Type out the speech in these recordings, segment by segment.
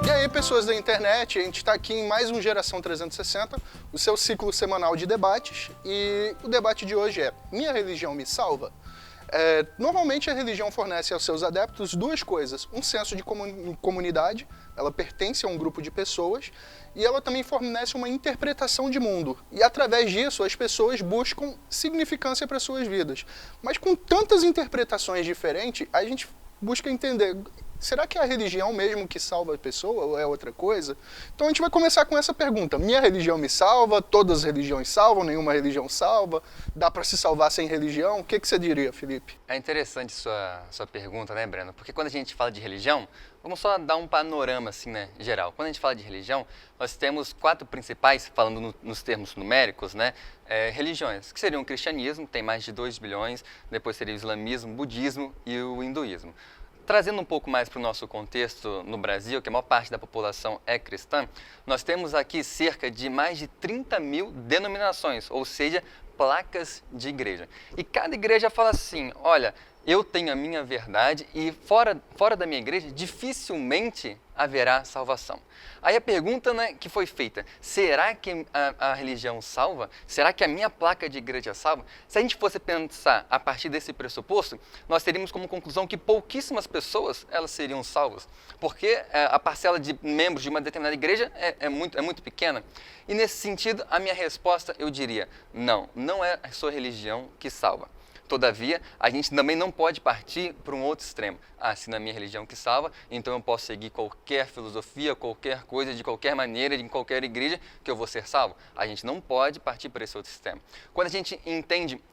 E aí, pessoas da internet, a gente está aqui em mais um Geração 360, o seu ciclo semanal de debates, e o debate de hoje é: minha religião me salva? Normalmente a religião fornece aos seus adeptos duas coisas: um senso de comunidade, ela pertence a um grupo de pessoas, e ela também fornece uma interpretação de mundo. E através disso as pessoas buscam significância para suas vidas. Mas com tantas interpretações diferentes, a gente busca entender: será que é a religião mesmo que salva a pessoa ou é outra coisa? Então a gente vai começar com essa pergunta: minha religião me salva? Todas as religiões salvam? Nenhuma religião salva? Dá para se salvar sem religião? O que você diria, Felipe? É interessante sua pergunta, né, Breno? Porque quando a gente fala de religião, vamos só dar um panorama assim, né, geral. Quando a gente fala de religião, nós temos quatro principais, falando nos termos numéricos, né, religiões, que seriam o cristianismo, tem mais de 2 bilhões, depois seria o islamismo, o budismo e o hinduísmo. Trazendo um pouco mais para o nosso contexto no Brasil, que a maior parte da população é cristã, nós temos aqui cerca de mais de 30 mil denominações, ou seja, placas de igreja. E cada igreja fala assim: olha, eu tenho a minha verdade e fora da minha igreja dificilmente haverá salvação. Aí a pergunta, né, que foi feita: será que a religião salva? Será que a minha placa de igreja salva? Se a gente fosse pensar a partir desse pressuposto, nós teríamos como conclusão que pouquíssimas pessoas elas seriam salvas, porque a parcela de membros de uma determinada igreja é muito pequena. E nesse sentido, a minha resposta, eu diria: não é a sua religião que salva. Todavia, a gente também não pode partir para um outro extremo. Se na minha religião que salva, então eu posso seguir qualquer filosofia, qualquer coisa, de qualquer maneira, em qualquer igreja, que eu vou ser salvo. A gente não pode partir para esse outro extremo. Quando a gente entende,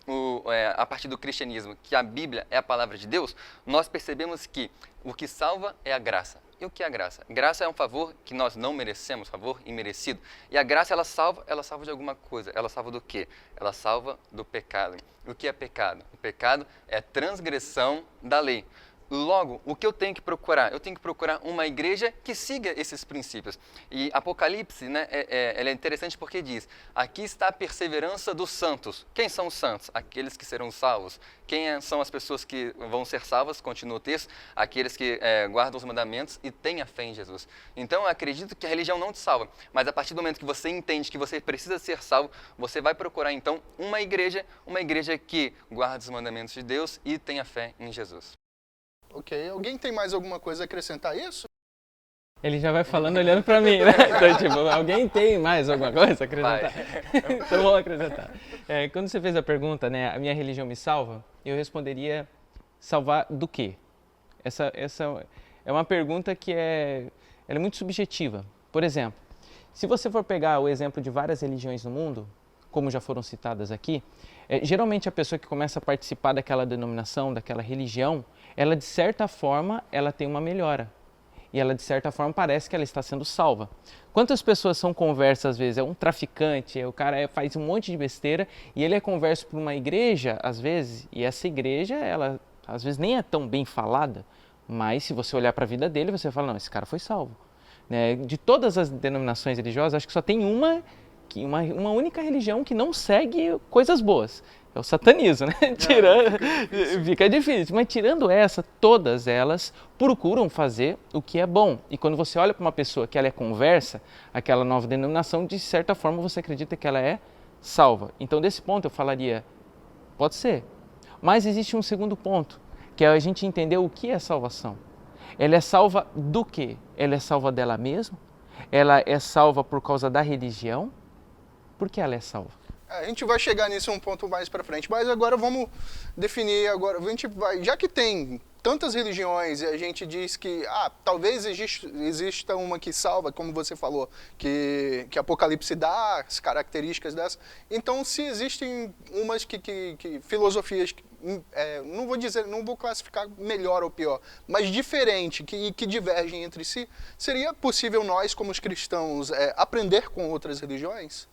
a partir do cristianismo, que a Bíblia é a palavra de Deus, nós percebemos que o que salva é a graça. E o que é a graça? Graça é um favor que nós não merecemos, favor imerecido. E a graça, ela salva de alguma coisa. Ela salva do quê? Ela salva do pecado. O que é pecado? O pecado é transgressão da lei. Logo, o que eu tenho que procurar? Eu tenho que procurar uma igreja que siga esses princípios. E Apocalipse, né, ela é interessante porque diz: aqui está a perseverança dos santos. Quem são os santos? Aqueles que serão salvos. Quem são as pessoas que vão ser salvas? Continua o texto: aqueles que guardam os mandamentos e têm a fé em Jesus. Então, eu acredito que a religião não te salva, mas a partir do momento que você entende que você precisa ser salvo, você vai procurar, então, uma igreja que guarda os mandamentos de Deus e tenha fé em Jesus. Ok, alguém tem mais alguma coisa a acrescentar a isso? Ele já vai falando olhando pra mim, né? Então, tipo, alguém tem mais alguma coisa a acrescentar? Então, vamos acrescentar. Quando você fez a pergunta, né, a minha religião me salva, eu responderia: salvar do quê? Essa é uma pergunta que ela é muito subjetiva. Por exemplo, se você for pegar o exemplo de várias religiões no mundo, como já foram citadas aqui, geralmente a pessoa que começa a participar daquela denominação, daquela religião, ela de certa forma, ela tem uma melhora. E ela de certa forma parece que ela está sendo salva. Quantas pessoas são conversas às vezes? É um traficante, o cara faz um monte de besteira e ele é converso por uma igreja às vezes, e essa igreja, ela às vezes nem é tão bem falada, mas se você olhar para a vida dele, você fala: não, esse cara foi salvo. Né? De todas as denominações religiosas, acho que só tem uma única religião que não segue coisas boas. É o satanismo, né? Fica difícil, mas tirando essa, todas elas procuram fazer o que é bom. E quando você olha para uma pessoa que ela é conversa, aquela nova denominação, de certa forma você acredita que ela é salva. Então, desse ponto eu falaria: pode ser. Mas existe um segundo ponto, que é a gente entender o que é salvação. Ela é salva do quê? Ela é salva dela mesma? Ela é salva por causa da religião? Por que ela é salva? A gente vai chegar nisso um ponto mais para frente, mas agora vamos definir, já que tem tantas religiões e a gente diz que talvez exista uma que salva, como você falou, que Apocalipse dá as características dessa. Então, se existem umas filosofias, não vou classificar melhor ou pior, mas diferente, que divergem entre si, seria possível nós, como os cristãos, aprender com outras religiões?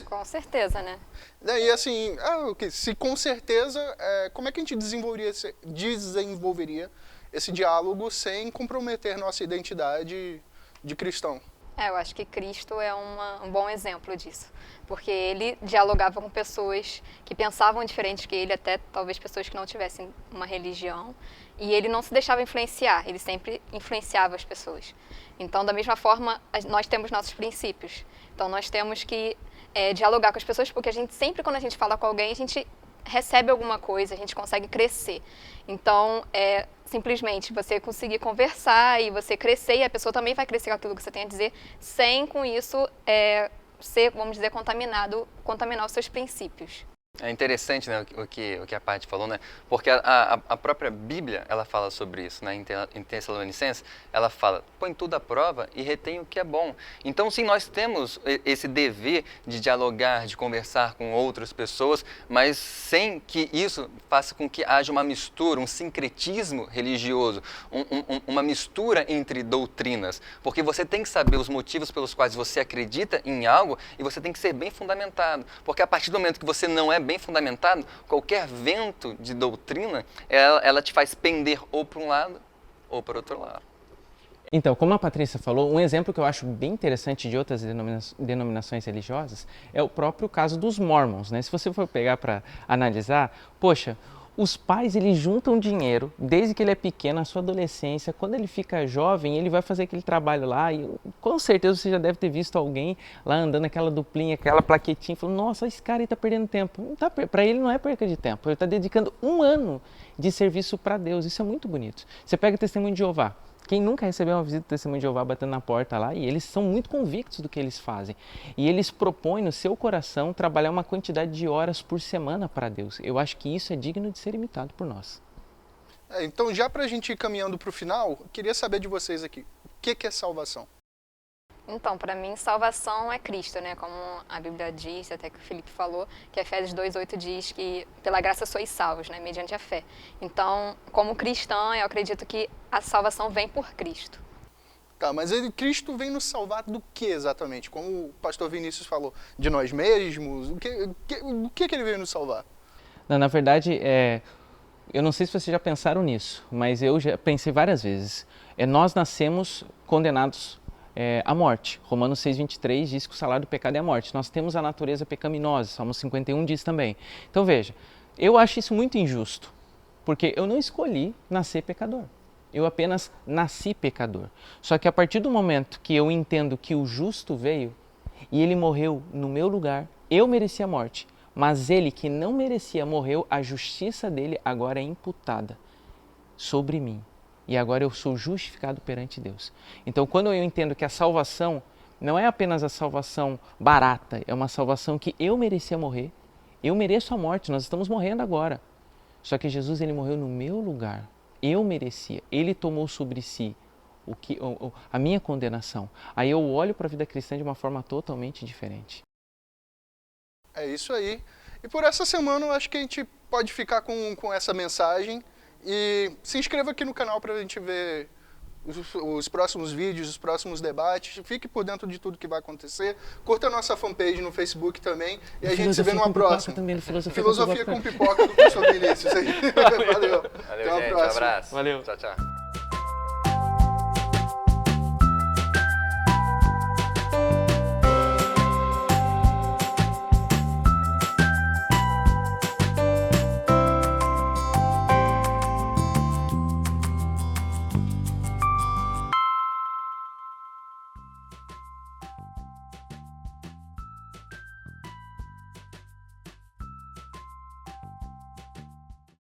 Com certeza, né? E assim, se com certeza, como é que a gente desenvolveria esse diálogo sem comprometer nossa identidade de cristão? Eu acho que Cristo é um bom exemplo disso, porque ele dialogava com pessoas que pensavam diferente que ele, até talvez pessoas que não tivessem uma religião, e ele não se deixava influenciar, ele sempre influenciava as pessoas. Então, da mesma forma, nós temos nossos princípios, então nós temos que dialogar com as pessoas, porque a gente sempre, quando a gente fala com alguém, a gente recebe alguma coisa, a gente consegue crescer. Então, simplesmente você conseguir conversar e você crescer, e a pessoa também vai crescer com aquilo que você tem a dizer, sem com isso ser, vamos dizer, contaminar os seus princípios. É interessante, né, o que a Paty falou, né? Porque a própria Bíblia, ela fala sobre isso, né? Em Tessalonicenses, ela fala, põe tudo à prova e retém o que é bom. Então, sim, nós temos esse dever de dialogar, de conversar com outras pessoas, mas sem que isso faça com que haja uma mistura, um sincretismo religioso, uma mistura entre doutrinas. Porque você tem que saber os motivos pelos quais você acredita em algo e você tem que ser bem fundamentado. Porque a partir do momento que você não é bem fundamentado, qualquer vento de doutrina, ela te faz pender ou para um lado ou para o outro lado. Então, como a Patrícia falou, um exemplo que eu acho bem interessante de outras denominações religiosas é o próprio caso dos Mormons, né? Se você for pegar para analisar, poxa, os pais, eles juntam dinheiro desde que ele é pequeno, na sua adolescência. Quando ele fica jovem, ele vai fazer aquele trabalho lá e com certeza você já deve ter visto alguém lá andando aquela duplinha, aquela plaquetinha, falando, nossa, esse cara aí está perdendo tempo. Para ele não é perca de tempo, ele está dedicando 1 ano de serviço para Deus. Isso é muito bonito. Você pega o Testemunho de Jeová. Quem nunca recebeu uma visita do Testemunho de Jeová batendo na porta lá, e eles são muito convictos do que eles fazem. E eles propõem no seu coração trabalhar uma quantidade de horas por semana para Deus. Eu acho que isso é digno de ser imitado por nós. Então, já para a gente ir caminhando para o final, eu queria saber de vocês aqui, o que é salvação? Então, para mim, salvação é Cristo, né? Como a Bíblia diz, até que o Felipe falou, que Efésios 2:8 diz que pela graça sois salvos, né? Mediante a fé. Então, como cristã, eu acredito que a salvação vem por Cristo. Tá, mas Cristo vem nos salvar do que exatamente? Como o pastor Vinícius falou, de nós mesmos? O que ele veio nos salvar? Não, na verdade, eu não sei se vocês já pensaram nisso, mas eu já pensei várias vezes. Nós nascemos condenados a morte. Romanos 6:23 diz que o salário do pecado é a morte. Nós temos a natureza pecaminosa, Salmo 51 diz também. Então veja, eu acho isso muito injusto, porque eu não escolhi nascer pecador. Eu apenas nasci pecador. Só que a partir do momento que eu entendo que o justo veio e ele morreu no meu lugar, eu merecia a morte, mas ele que não merecia morreu, a justiça dele agora é imputada sobre mim. E agora eu sou justificado perante Deus. Então, quando eu entendo que a salvação não é apenas a salvação barata, é uma salvação que eu merecia morrer, eu mereço a morte, nós estamos morrendo agora. Só que Jesus, ele morreu no meu lugar, eu merecia, ele tomou sobre si a minha condenação. Aí eu olho para a vida cristã de uma forma totalmente diferente. É isso aí. E por essa semana eu acho que a gente pode ficar com essa mensagem. E se inscreva aqui no canal para a gente ver os próximos vídeos, os próximos debates. Fique por dentro de tudo que vai acontecer. Curta a nossa fanpage no Facebook também. E a gente se vê numa próxima. Também, Filosofia com pipoca do professor Vinícius. Valeu. Valeu, gente. Um abraço. Valeu. Tchau, tchau.